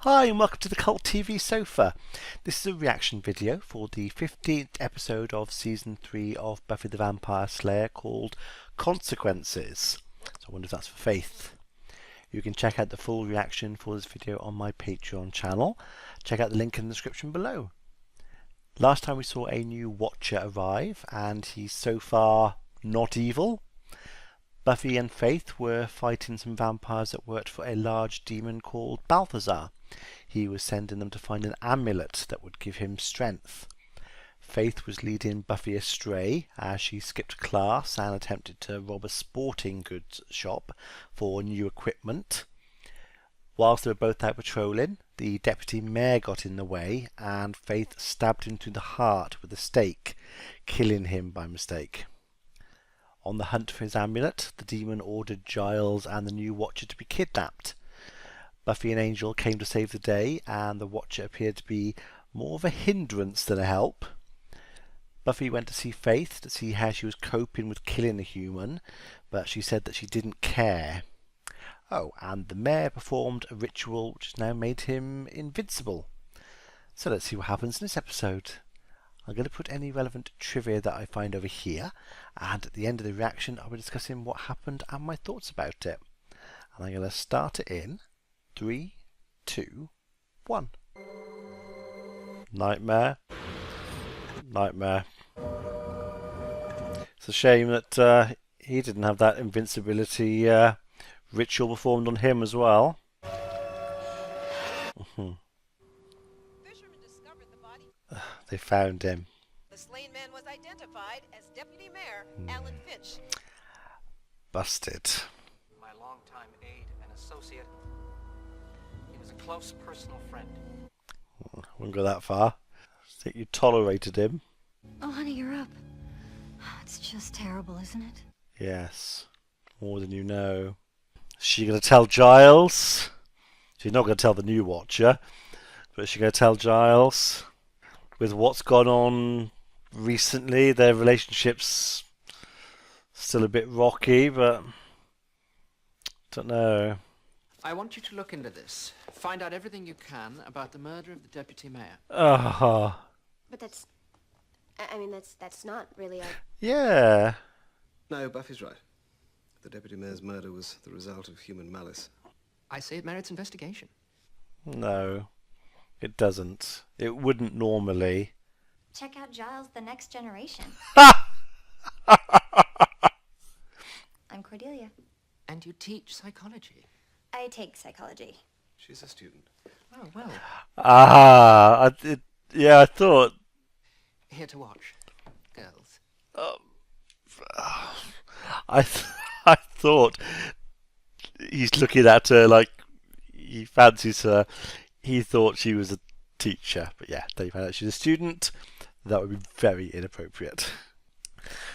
Hi and welcome to the Cult TV Sofa. This is a reaction video for the 15th episode of Season 3 of Buffy the Vampire Slayer called Consequences. So I wonder if that's for Faith. You can check out the full reaction for this video on my Patreon channel. Check out the link in the description below. Last time we saw a new Watcher arrive and he's so far not evil. Buffy and Faith were fighting some vampires that worked for a large demon called Balthazar. He was sending them to find an amulet that would give him strength. Faith was leading Buffy astray as she skipped class and attempted to rob a sporting goods shop for new equipment. Whilst they were both out patrolling, the deputy mayor got in the way and Faith stabbed him through the heart with a stake, killing him by mistake. On the hunt for his amulet, the demon ordered Giles and the new Watcher to be kidnapped. Buffy and Angel came to save the day, and the Watcher appeared to be more of a hindrance than a help. Buffy went to see Faith to see how she was coping with killing a human, but she said that she didn't care. Oh, and the mayor performed a ritual which has now made him invincible. So let's see what happens in this episode. I'm going to put any relevant trivia that I find over here, and at the end of the reaction I'll be discussing what happened and my thoughts about it. And I'm going to start it in 3, 2, 1. Nightmare. Nightmare. It's a shame that he didn't have that invincibility ritual performed on him as well. They found him. The slain man was identified as Deputy Mayor Alan Finch. Busted. My longtime aide and associate. He was a close personal friend. Wouldn't go that far. I think you tolerated him. Oh, honey, you're up. It's just terrible, isn't it? Yes. More than you know. Is she going to tell Giles? She's not going to tell the new Watcher. But is she going to tell Giles? With what's gone on recently, their relationship's still a bit rocky, but don't know. I want you to look into this. Find out everything you can about the murder of the deputy mayor. Oh, But that's not really yeah. No, Buffy's right. The Deputy Mayor's murder was the result of human malice. I say it merits investigation. No, it doesn't. It wouldn't normally. Check out Giles, the next generation. I'm Cordelia. And you teach psychology. I take psychology. She's a student. Oh, well. Yeah, I thought. Here to watch. Girls. I thought he's looking at her like he fancies her. He thought she was a teacher, but yeah, they found out she's a student. That would be very inappropriate.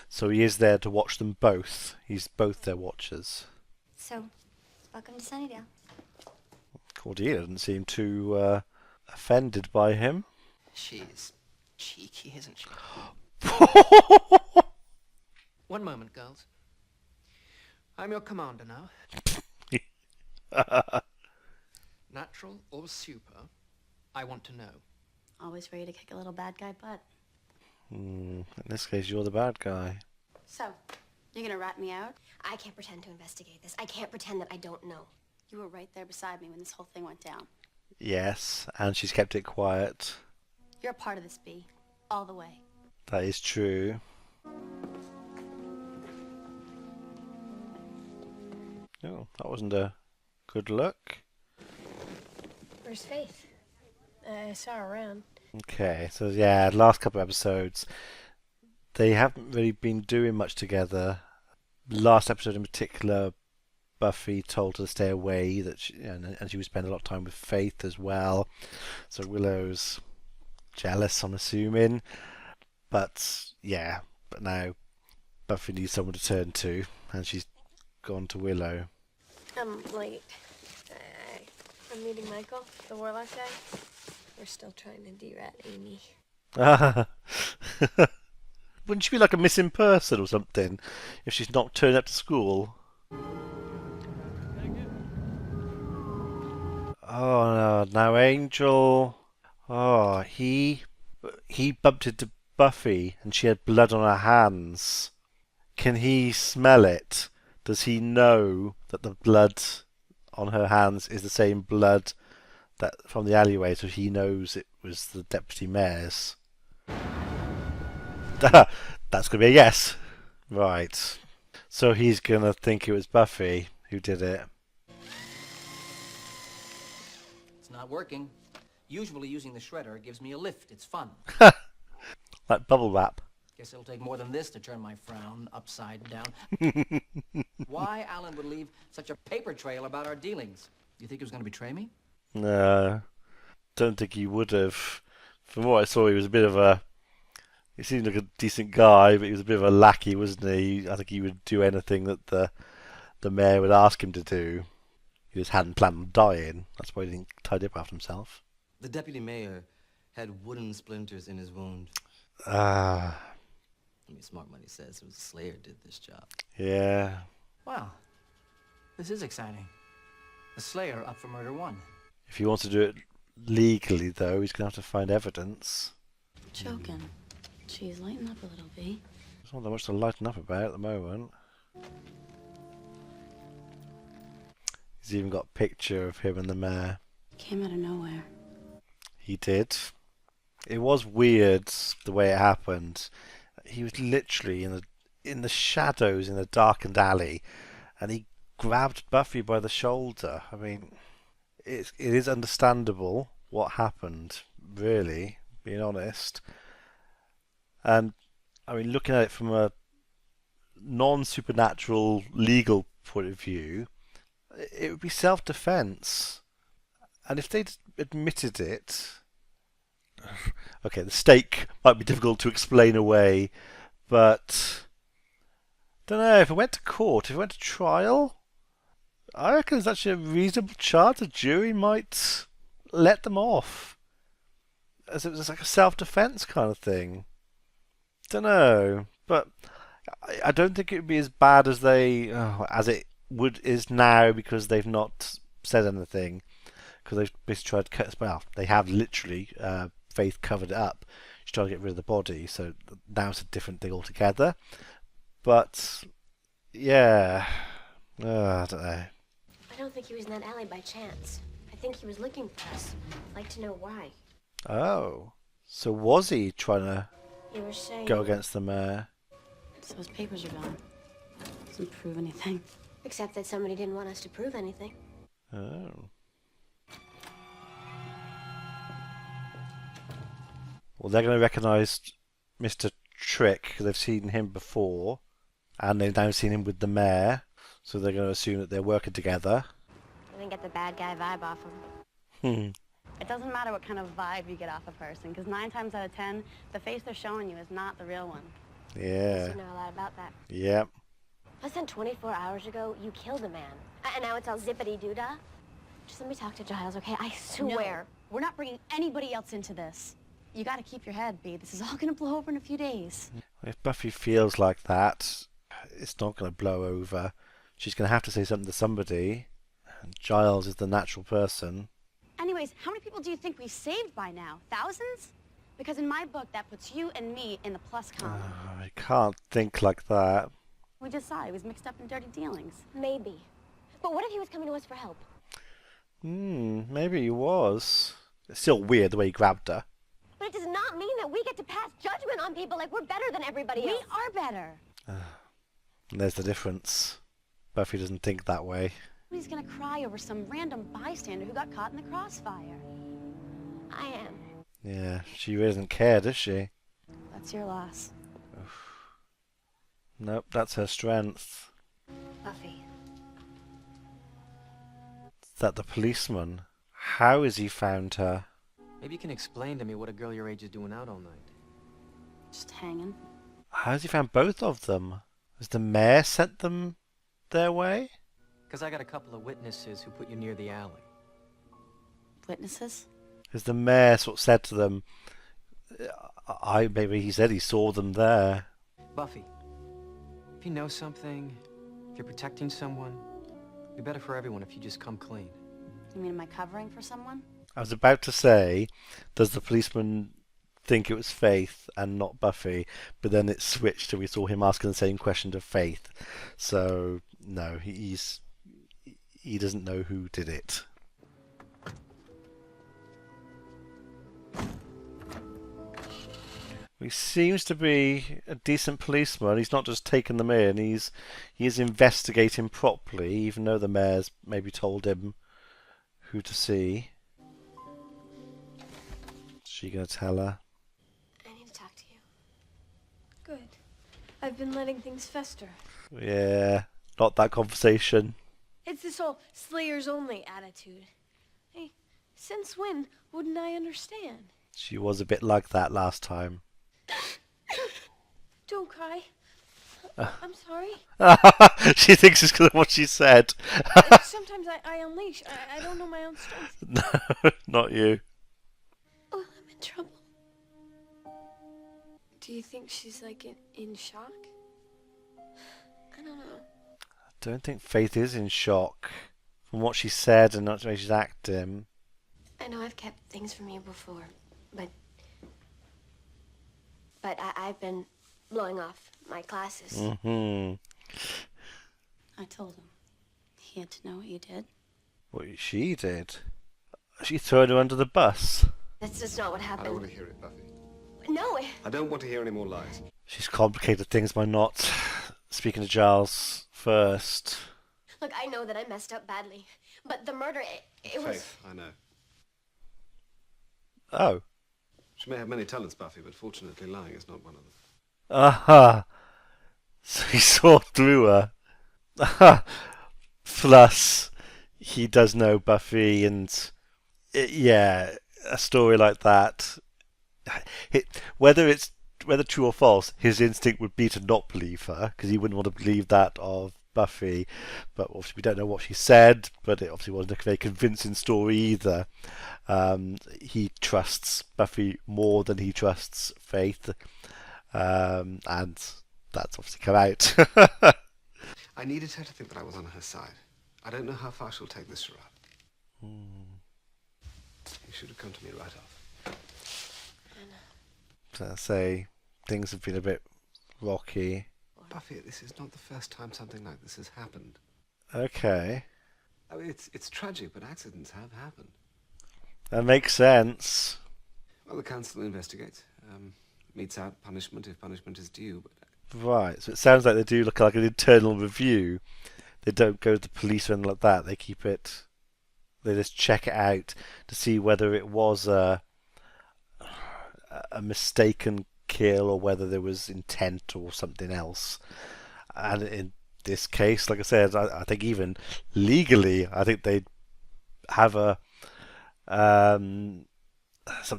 So he is there to watch them both. He's both their watchers. So, welcome to Sunnydale. Cordelia doesn't seem too offended by him. She's cheeky, isn't she? One moment, girls. I'm your commander now. Natural or super, I want to know. Always ready to kick a little bad guy butt. In this case, you're the bad guy. So, you're gonna rat me out? I can't pretend to investigate this. I can't pretend that I don't know. You were right there beside me when this whole thing went down. Yes, and she's kept it quiet. You're a part of this, Bee. All the way. That is true. Oh, that wasn't a good look. Where's Faith? I saw her around. Okay, so yeah, last couple of episodes, they haven't really been doing much together. Last episode in particular, Buffy told her to stay away, that and she would spend a lot of time with Faith as well. So Willow's jealous, I'm assuming. But yeah, but now Buffy needs someone to turn to, and she's gone to Willow. I'm late. I'm meeting Michael, the warlock guy. We're still trying to de-rat Amy. Wouldn't she be like a missing person or something if she's not turning up to school? Oh no, now Angel. Oh, he bumped into Buffy and she had blood on her hands. Can he smell it? Does he know that the blood on her hands is the same blood that from the alleyway, so he knows it was the deputy mayor's? That's gonna be a yes. Right. So he's gonna think it was Buffy who did it. It's not working. Usually using the shredder gives me a lift. It's fun. Like bubble wrap. Guess it'll take more than this to turn my frown upside down. Why Alan would leave such a paper trail about our dealings? You think he was going to betray me? No, don't think he would have. From what I saw, he was a bit of a. He seemed like a decent guy, but he was a bit of a lackey, wasn't he? I think he would do anything that the mayor would ask him to do. He just hadn't planned on dying. That's why he didn't tidy up after himself. The deputy mayor had wooden splinters in his wound. Ah, I mean, smart money says it was Slayer did this job. yeah. Wow. This is exciting. The Slayer up for murder 1. If he wants to do it legally, though, he's going to have to find evidence. Choking. Jeez, lighten up a little, V. There's not that much to lighten up about at the moment. He's even got a picture of him and the mayor. Came out of nowhere. He did. It was weird the way it happened. He was literally in the shadows in a darkened alley, and he grabbed Buffy by the shoulder. I mean, it is understandable what happened, really, being honest. And I mean, looking at it from a non-supernatural legal point of view, it would be self-defense. And if they'd admitted it, okay, the stake might be difficult to explain away, but don't know, if it went to court, if it went to trial, I reckon there's actually a reasonable chance a jury might let them off, as it was like a self-defense kind of thing. Don't know, but I don't think it would be as bad as as it is now, because they've not said anything, because they've basically tried to cut. Well, they have literally. Faith covered it up. She's trying to get rid of the body, so now it's a different thing altogether. But yeah, I don't know. I don't think he was in that alley by chance. I think he was looking for us. I'd like to know why. Oh, so was he trying to You were saying... go against the mayor? So his papers are gone. Doesn't prove anything. Except that somebody didn't want us to prove anything. Oh. Well, they're going to recognise Mr. Trick because they've seen him before, and they've now seen him with the mayor, so they're going to assume that they're working together. I didn't get the bad guy vibe off him. It doesn't matter what kind of vibe you get off a person, because 9 times out of 10, the face they're showing you is not the real one. Yeah. You know a lot about that. Yep. Less than 24 hours ago, you killed a man. And now it's all zippity-doo-dah? Just let me talk to Giles, okay? I swear. No, we're not bringing anybody else into this. You gotta keep your head, B. This is all gonna blow over in a few days. If Buffy feels like that, it's not going to blow over. She's going to have to say something to somebody. And Giles is the natural person. Anyways, how many people do you think we've saved by now? Thousands? Because in my book, that puts you and me in the plus column. I can't think like that. We just saw he was mixed up in dirty dealings. Maybe. But what if he was coming to us for help? Maybe he was. It's still weird the way he grabbed her. But it does not mean that we get to pass judgment on people like we're better than everybody We else. are better. And there's the difference. Buffy doesn't think that way. Nobody's gonna cry over some random bystander who got caught in the crossfire. I am. Yeah, she really doesn't care, does she? That's your loss. Nope, that's her strength. Buffy. Is that the policeman? How has he found her? Maybe you can explain to me what a girl your age is doing out all night. Just hanging. How has he found both of them? Has the mayor sent them their way? Because I got a couple of witnesses who put you near the alley. Witnesses? Has the mayor sort of said to them, maybe he said he saw them there. Buffy, if you know something, if you're protecting someone, it'd be better for everyone if you just come clean. You mean, am I covering for someone? I was about to say, does the policeman think it was Faith and not Buffy? But then it switched and we saw him asking the same question to Faith. So no, he doesn't know who did it. He seems to be a decent policeman. He's not just taking them in. He is investigating properly, even though the mayor's maybe told him who to see. Is she gonna tell her? I need to talk to you. Good. I've been letting things fester. Yeah, not that conversation. It's this whole Slayers only attitude. Hey, since when wouldn't I understand? She was a bit like that last time. Don't cry. I'm sorry. She thinks it's because of what she said. Sometimes I unleash. I don't know my own strength. No, not you. Oh, I'm in trouble. Do you think she's like in shock? I don't know. I don't think Faith is in shock from what she said and not the way she's acting. I know I've kept things from you before, but I've been blowing off my classes. Mm-hmm. I told him. He had to know what you did. What she did? She threw her under the bus. That's just not what I happened. don't want to hear it, Buffy. No, I don't want to hear any more lies. She's complicated things by not speaking to Giles first. look, I know that I messed up badly, but the murder, it was... Faith, I know. Oh. She may have many talents, Buffy, but fortunately lying is not one of them. Aha. So he saw through her. Aha. Plus, he does know Buffy, and yeah, a story like that. Whether true or false, his instinct would be to not believe her because he wouldn't want to believe that of Buffy. But obviously, we don't know what she said. But it obviously wasn't a very convincing story either. He trusts Buffy more than he trusts Faith, and that's obviously come out. I needed her to think that I was on her side. I don't know how far she'll take this charade. You should have come to me right off. So I say things have been a bit rocky. Buffy, this is not the first time something like this has happened. Okay, I mean, it's tragic, but accidents have happened. that makes sense. Well, the council investigates, metes out punishment if punishment is due, but Right, so it sounds like they do look like an internal review. They don't go to the police or anything like that. They keep it. They just check it out to see whether it was a mistaken kill or whether there was intent or something else. And in this case, like I said, I think even legally, I think they'd have a something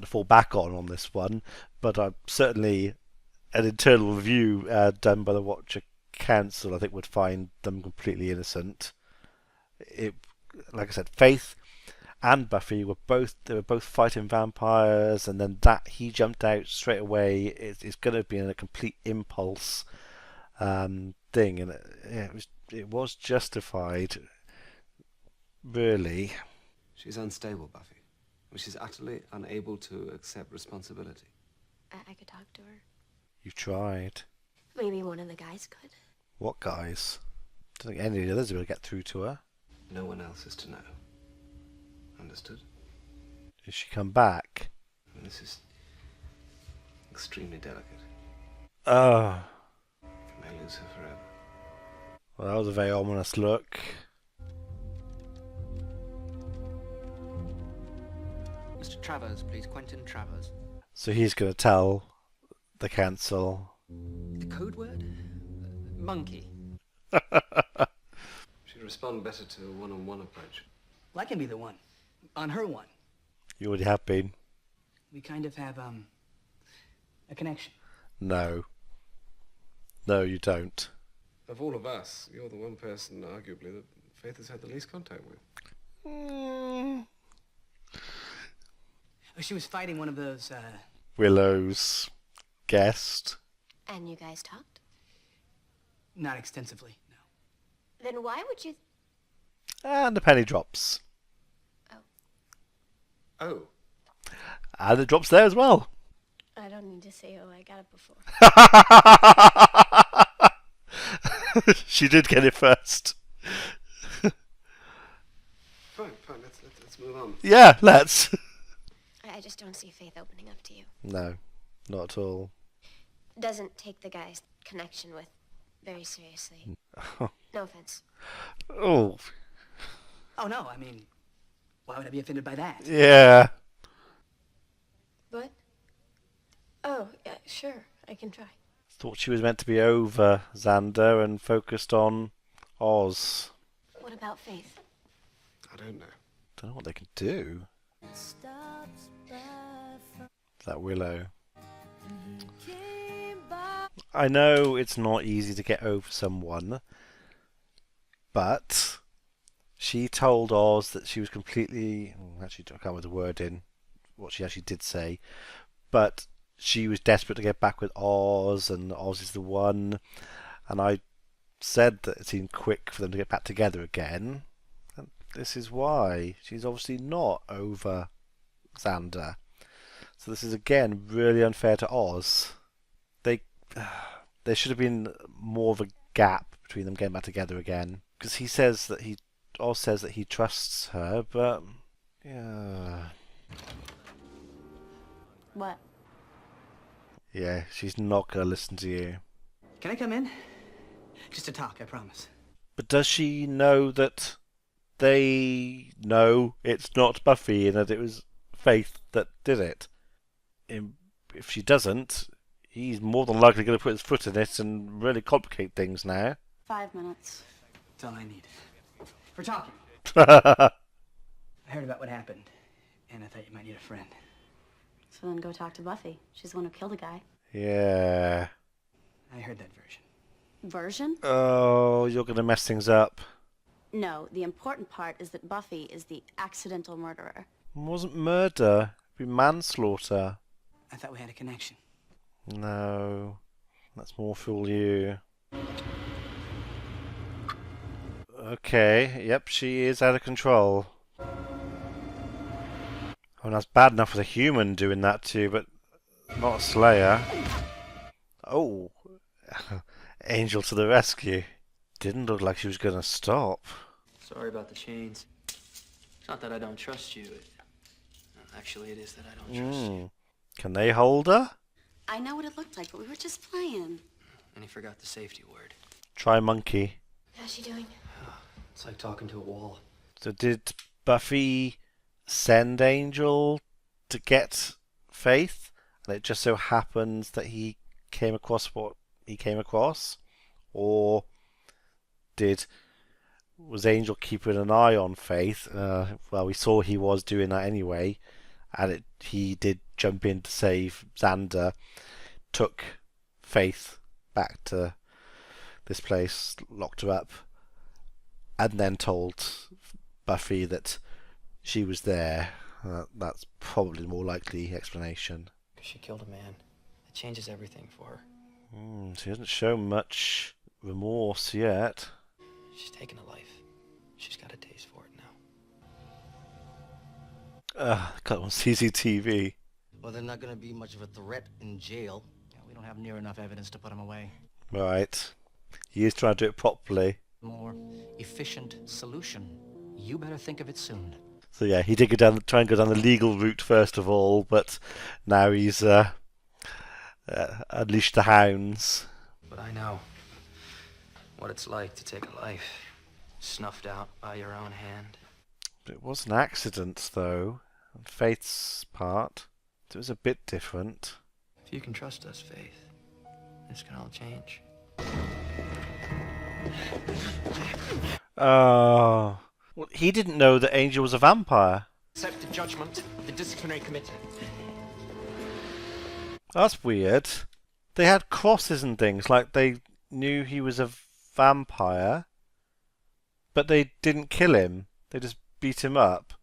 to fall back on this one. But certainly an internal review done by the Watcher Council, I think, would find them completely innocent. Like I said, Faith and Buffy were both fighting vampires, and then that he jumped out straight away. It's going to be in a complete impulse thing, and it was justified, really. she's unstable, Buffy. She's utterly unable to accept responsibility. I could talk to her. You tried. Maybe one of the guys could. What guys? I don't think any of the others will get through to her. No one else is to know. Understood? Did she come back? And this is extremely delicate. Oh, I may lose her forever. well, that was a very ominous look. Mr. Travers, please. Quentin Travers. So he's going to tell the council. The code word? Monkey. She'd respond better to a one-on-one approach. Well, I can be the one. On her one. You already have been. We kind of have, a connection. No. No, you don't. Of all of us, you're the one person, arguably, that Faith has had the least contact with. Oh, she was fighting one of those, Willow's guest. And you guys talked? not extensively, no. Then why would you... And the penny drops. Oh. Oh. And it drops there as well. I don't need to say, oh, I got it before. She did get it first. Fine. Let's move on. Yeah, let's. I just don't see Faith opening up to you. No, not at all. Doesn't take the guy's connection with very seriously. No offense. Oh, Oh, no, I mean, why would I be offended by that? yeah. What? Oh, yeah, sure. I can try. Thought she was meant to be over Xander and focused on Oz. What about Faith? I don't know. Don't know what they can do. That Willow. I know it's not easy to get over someone, but she told Oz that she was completely... Actually, I can't remember the word in what she actually did say, but she was desperate to get back with Oz, and Oz is the one. And I said that it seemed quick for them to get back together again. And this is why. She's obviously not over Xander. So this is again really unfair to Oz. There should have been more of a gap between them getting back together again. Because Oz says that he trusts her, but yeah. What? Yeah, she's not going to listen to you. Can I come in? Just to talk, I promise. But does she know that they know it's not Buffy and that it was Faith that did it? If she doesn't, he's more than likely going to put his foot in it and really complicate things now. 5 minutes. That's all I need. For talking. Yeah, I heard about what happened, and I thought you might need a friend. So then go talk to Buffy. She's the one who killed the guy. I heard that version. Version? Oh, you're going to mess things up. No, the important part is that Buffy is the accidental murderer. It wasn't murder. It'd be manslaughter. I thought we had a connection. No. That's more fool you. Okay, yep, she is out of control. I mean, that's bad enough with a human doing that too, but not a Slayer. Oh, Angel to the rescue. Didn't look like she was going to stop. Sorry about the chains. It's not that I don't trust you. Actually, it is that I don't trust you. Can they hold her? I know what it looked like, but we were just playing. And he forgot the safety word. Try monkey. How's she doing? It's like talking to a wall. So did Buffy send Angel to get Faith? And it just so happens that he came across what he came across? Or was Angel keeping an eye on Faith? Well, we saw he was doing that anyway. And he did jump in to save Xander. Took Faith back to this place, locked her up, and then told Buffy that she was there. That's probably the more likely explanation. She killed a man. It changes everything for her. She hasn't shown much remorse yet. She's taken a life. She's got a taste for it now. Got on CCTV. Well, they're not going to be much of a threat in jail. Yeah, we don't have near enough evidence to put him away. Right. He is trying to do it properly. More efficient solution. You better think of it soon. So yeah, he did try and go down the legal route first of all, but now he's unleashed the hounds. But I know what it's like to take a life snuffed out by your own hand. It was an accident, though, on Faith's part. It was a bit different. If you can trust us, Faith, this can all change. Oh. Well, he didn't know that Angel was a vampire. Accept the judgment of the disciplinary committee. That's weird. They had crosses and things, like they knew he was a vampire, but they didn't kill him. They just beat him up.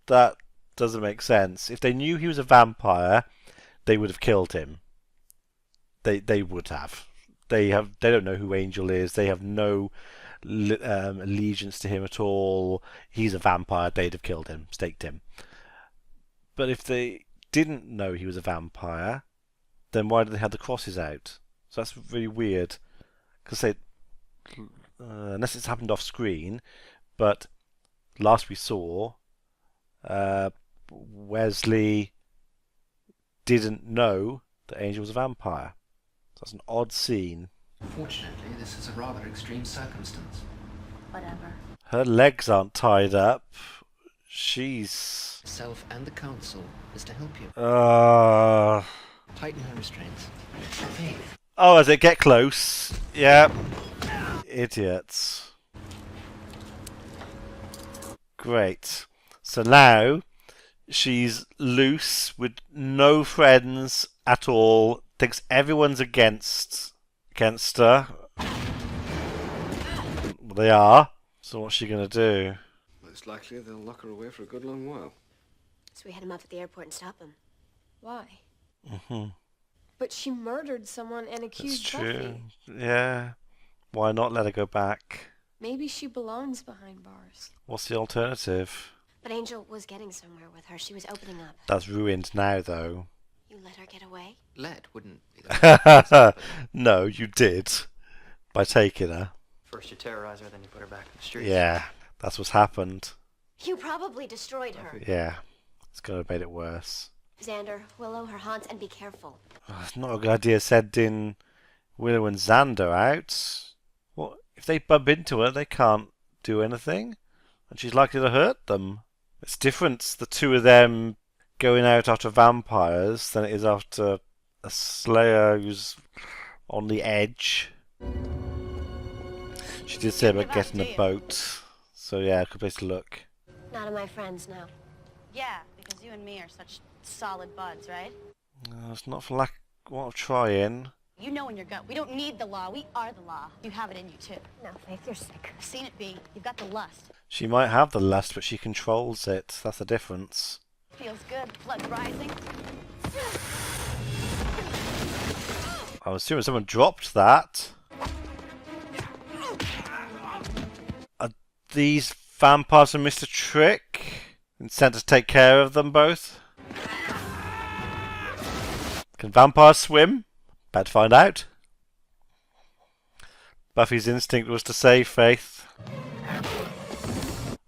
That doesn't make sense. If they knew he was a vampire, they would have killed him. They would have. They don't know who Angel is. They have no allegiance to him at all. He's a vampire. They'd have killed him, staked him. But if they didn't know he was a vampire, then why did they have the crosses out? So that's really weird. Because unless it's happened off screen, but last we saw, Wesley didn't know that Angel was a vampire. So that's an odd scene. Fortunately, this is a rather extreme circumstance. Whatever. Her legs aren't tied up. She's... Self and the council is to help you. Tighten her restraints. Faith. Oh, as they get close. Yeah. Idiots. Great. So now she's loose with no friends at all. Thinks everyone's against her. Well, they are. So what's she gonna do? Most likely they'll lock her away for a good long while. So we had him up at the airport and stop him. Why? Mm-hmm. But she murdered someone and That's accused true. Buffy. Yeah. Why not let her go back? Maybe she belongs behind bars. What's the alternative? But Angel was getting somewhere with her. She was opening up. That's ruined now, though. You let her get away? Let wouldn't be the No, you did. By taking her. First you terrorize her, then you put her back in the streets. Yeah, that's what's happened. You probably destroyed her. Yeah, it's gonna have made it worse. Xander, Willow, her haunts, and be careful. Oh, it's not a good idea sending Willow and Xander out. What if they bump into her? They can't do anything, and she's likely to hurt them. It's different, the two of them going out after vampires than it is after a Slayer who's on the edge. She did say about getting a boat, so yeah, good place to look. None of my friends know. Yeah, because you and me are such solid buds, right? It's not for lack of trying. You know in your gut, we don't need the law, we are the law. You have it in you too. No, Faith, you're sick. I've seen it be. You've got the lust. She might have the lust, but she controls it. That's the difference. Feels good, blood rising. I was assuming someone dropped that. Are these vampires from Mr. Trick? And sent to take care of them both? Can vampires swim? About to find out. Buffy's instinct was to save Faith.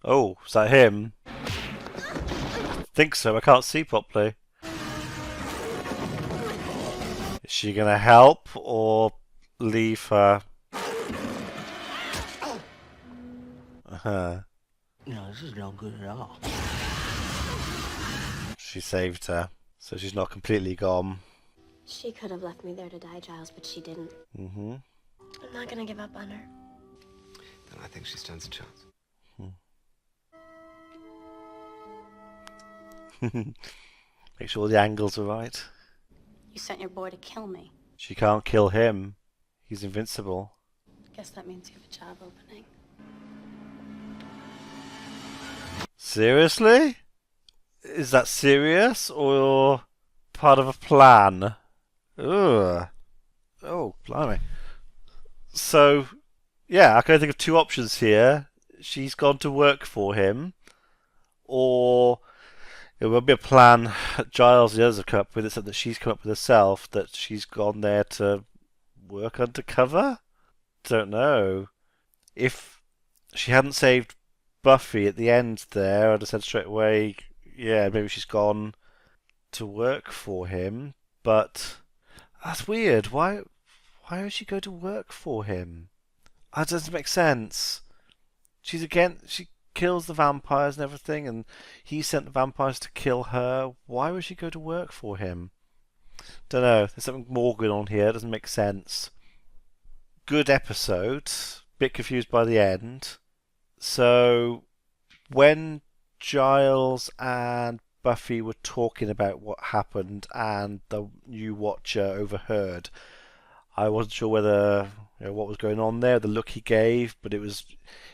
Oh, is that him? I think so, I can't see properly. Is she gonna help or leave her? No, this is no good at all. She saved her, so she's not completely gone. She could have left me there to die, Giles, but she didn't. Mm-hmm. I'm not gonna give up on her. Then I think she stands a chance. Make sure the angles are right. You sent your boy to kill me. She can't kill him. He's invincible. Guess that means you have a job opening. Seriously? Is that serious or part of a plan? Ugh. Oh, blimey. So, yeah, I can think of two options here. She's gone to work for him, or it will be a plan Giles and the others have come up with. It's something that she's come up with herself, that she's gone there to work undercover? Don't know. If she hadn't saved Buffy at the end there, I'd have said straight away, yeah, maybe she's gone to work for him. But that's weird. Why would she go to work for him? That doesn't make sense. She kills the vampires and everything, and he sent the vampires to kill her. Why would she go to work for him? Don't know. There's something more going on here. It doesn't make sense. Good episode. Bit confused by the end. So, when Giles and Buffy were talking about what happened and the new Watcher overheard, I wasn't sure whether what was going on there, the look he gave, but it was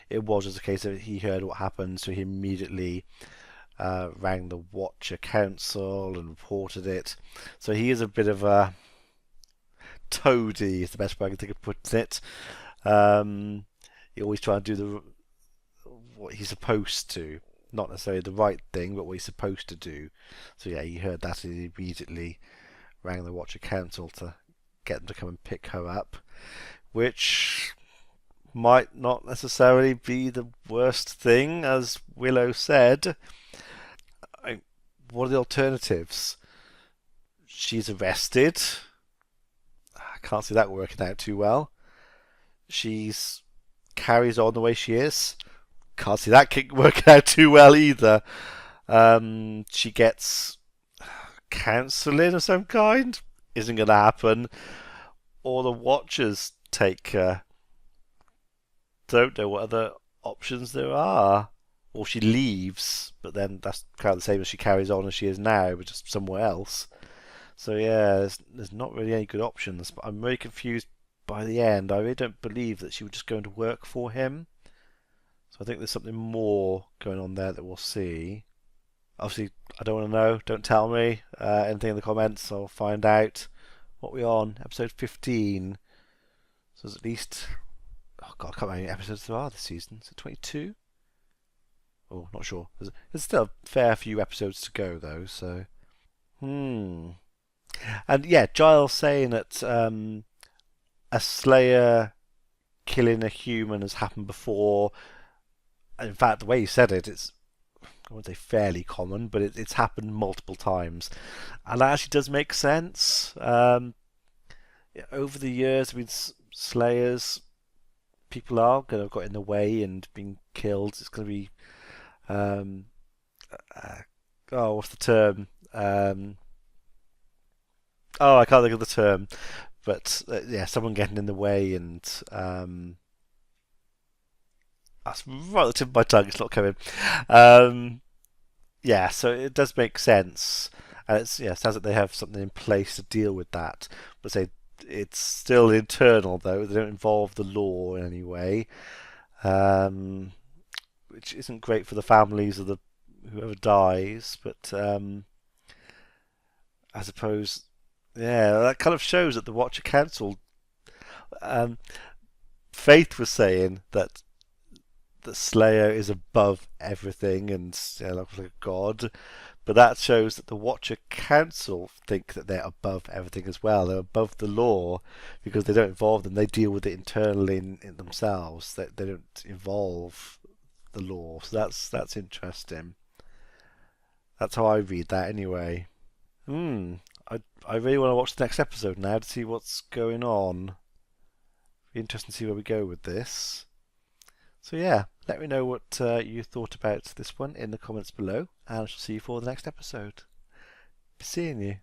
just a case of he heard what happened, so he immediately rang the Watcher Council and reported it. So he is a bit of a toady, is the best way I can think of putting it. He always tries to do what he's supposed to. not necessarily the right thing, but what he's supposed to do. So yeah, he heard that and he immediately rang the Watcher Council to get them to come and pick her up, which might not necessarily be the worst thing, as Willow said. What are the alternatives? She's arrested. I can't see that working out too well. She's carries on the way she is. Can't see that working out too well either. She gets counselling of some kind. Isn't going to happen. Or the Watchers take her. Don't know what other options there are. Or she leaves, but then that's kind of the same as she carries on as she is now, but just somewhere else. So yeah, there's not really any good options. But I'm very confused by the end. I really don't believe that she would just go into work for him. So I think there's something more going on there that we'll see. Obviously, I don't want to know. Don't tell me anything in the comments. I'll find out. What we on? Episode 15. So there's at least... Oh God, I can't remember how many episodes there are this season. Is it 22? Oh, not sure. There's still a fair few episodes to go, though, so... And yeah, Giles saying that a Slayer killing a human has happened before. In fact, the way he said it, it's... I wouldn't say fairly common, but it's happened multiple times. And that actually does make sense. Over the years, I mean, Slayers... People are going to have got in the way and been killed. It's going to be... what's the term? I can't think of the term. But yeah, someone getting in the way, and that's right at the tip of my tongue. It's not coming. Yeah, so it does make sense, and it sounds like they have something in place to deal with that. But say it's still internal, though. They don't involve the law in any way, which isn't great for the families of whoever dies. But I suppose, yeah, that kind of shows that the Watcher Council. Faith was saying that the Slayer is above everything and like a god, but that shows that the Watcher Council think that they're above everything as well. They're above the law because they don't involve them. They deal with it internally in themselves. They don't involve the law. So that's interesting. That's how I read that anyway. I really want to watch the next episode now to see what's going on. Be interesting to see where we go with this. So yeah, let me know what you thought about this one in the comments below, and I shall see you for the next episode. Be seeing you.